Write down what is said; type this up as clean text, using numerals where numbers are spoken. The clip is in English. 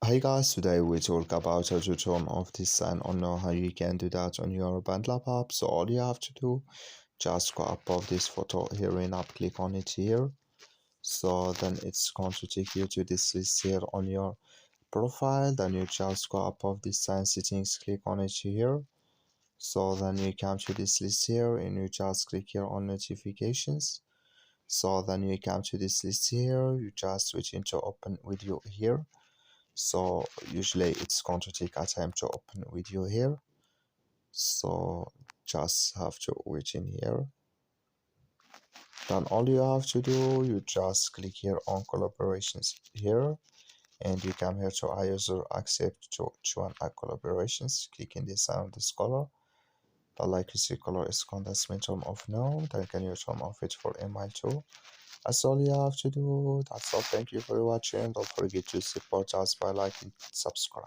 Hey guys, today we talk about how to turn off this and on how you can do that on your BandLab app. So all you have to do, just go above this photo here in app, click on it here. So then it's going to take you to this list here on your profile. Then you just go above this sign settings, click on it here. So then you come to this list here and you just click here on notifications. So then you come to this list here, you just switch into open video here. So usually it's going to take a time to open video here, so just have to wait in here. Then all you have to do, you just click here on collaborations here, and you come here to user accept to join a collaborations. Click in this on this color. The like you see color is gone, that's my turn off now. Then can you turn off it for email too? That's all you have to do. That's all. Thank you for watching. Don't forget to support us by liking and subscribe.